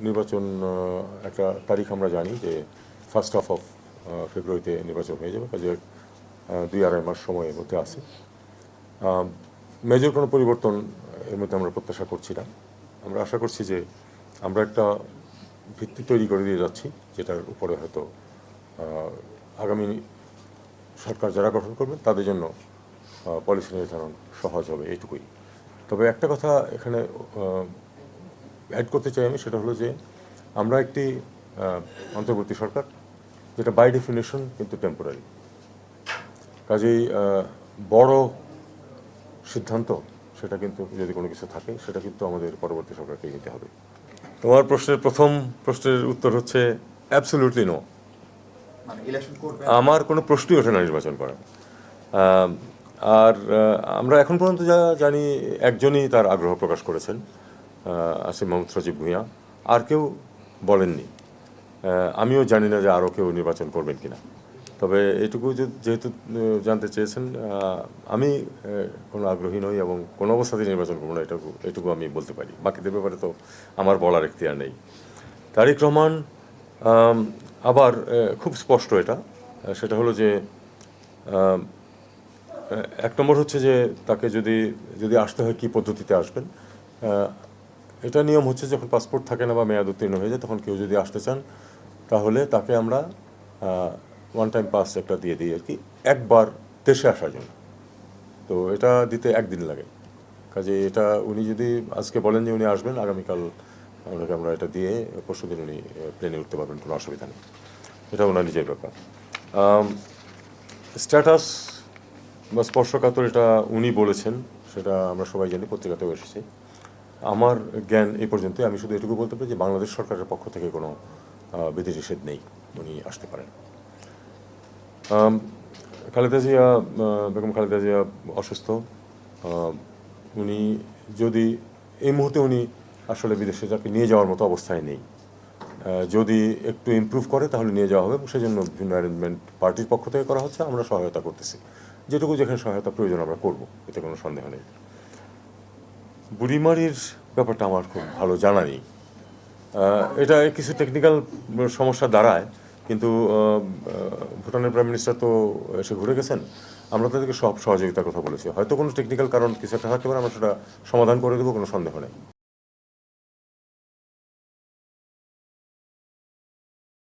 নির্বাচন একটা তারিখ আমরা জানি যে 1st অফ ফেব্রুয়ারিতে নির্বাচন হয়ে যাবে, কাজে 2-2.5 মাস সময়ের মধ্যে আছে। মেজর কোনো পরিবর্তন এর মধ্যে আমরা প্রত্যাশা করছি না। আমরা আশা করছি যে আমরা একটা ভিত্তি তৈরি করে দিয়ে যাচ্ছি, যেটার উপরে হয়তো আগামী সরকার যারা গঠন করবেন তাদের জন্য পলিসি নির্ধারণ সহজ হবে, এইটুকুই। তবে একটা কথা এখানে অ্যাড করতে চাই আমি, সেটা হলো যে আমরা একটি অন্তর্বর্তী সরকার, যেটা বাই ডেফিনেশন কিন্তু টেম্পোরারি। কাজেই বড় সিদ্ধান্ত সেটা কিন্তু যদি কোনো কিছু থাকে সেটা কিন্তু আমাদের পরবর্তী সরকারকে নিতে হবে। তোমার প্রথম প্রশ্নের উত্তর হচ্ছে অ্যাবসলিউটলি নো। আমার কোনো প্রশ্নই ওঠে না নির্বাচন করা। আর আমরা এখন পর্যন্ত যা জানি একজনই তার আগ্রহ প্রকাশ করেছেন, আসিফ মাহমুদ সজীব ভূঁইয়া, আর কেউ বলেননি। আমিও জানি না যে আরও কেউ নির্বাচন করবেন কিনা। তবে এটুকু যেহেতু জানতে চেয়েছেন, আমি কোনো আগ্রহী নই এবং কোনো অবস্থাতেই নির্বাচন করবো না, এটুকু আমি বলতে পারি। বাকিদের ব্যাপারে তো আমার বলার এখতিয়ার নেই। তারেক রহমান আবার খুব স্পষ্ট এটা, সেটা হলো যে এক নম্বর হচ্ছে যে তাকে যদি আসতে হয় কী পদ্ধতিতে আসবেন। এটা নিয়ম হচ্ছে যখন পাসপোর্ট থাকে না বা মেয়াদ উত্তীর্ণ হয়ে যায়, তখন কেউ যদি আসতে চান তাহলে তাকে আমরা ওয়ান টাইম পাস একটা দিয়ে দিই আর কি, একবার দেশে আসার জন্য। তো এটা দিতে একদিন লাগে। কাজে এটা উনি যদি আজকে বলেন যে উনি আসবেন, আগামীকাল ওনাকে আমরা এটা দিয়ে পরশুদিন উনি প্লেনে উঠতে পারবেন, কোনো অসুবিধা নেই। এটা ওনার নিজের ব্যাপার। স্ট্যাটাস বা স্পর্শকাতর এটা উনি বলেছেন, সেটা আমরা সবাই জানি, পত্রিকাতেও এসেছে। আমার জ্ঞান এই পর্যন্তই। আমি শুধু এটুকু বলতে পারি যে বাংলাদেশ সরকারের পক্ষ থেকে কোনো বিধিনিষেধ নেই, উনি আসতে পারেন। খালেদা জিয়া, বেগম খালেদা জিয়া অসুস্থ। উনি যদি এই মুহূর্তে উনি আসলে বিদেশে যাকে নিয়ে যাওয়ার মতো অবস্থায় নেই। যদি একটু ইমপ্রুভ করে তাহলে নিয়ে যাওয়া হবে, এবং সেজন্য বিভিন্ন অ্যারেঞ্জমেন্ট পার্টির পক্ষ থেকে করা হচ্ছে, আমরা সহায়তা করতেছি। যেটুকু যেখানে সহায়তা প্রয়োজন আমরা করব, এতে কোনো সন্দেহ নেই। বুড়িমারির ব্যাপারটা আমার খুব ভালো জানা নেই। এটা কিছু টেকনিক্যাল সমস্যা দাঁড়ায়, কিন্তু ভুটানের প্রাইম মিনিস্টার তো এসে ঘুরে গেছেন। আমরা তাদেরকে সব সহযোগিতার কথা বলেছি। হয়তো কোনো টেকনিক্যাল কারণ কিছু একটা থাকতে পারে, আমরা সেটা সমাধান করে দেবো, কোনো সন্দেহ নেই।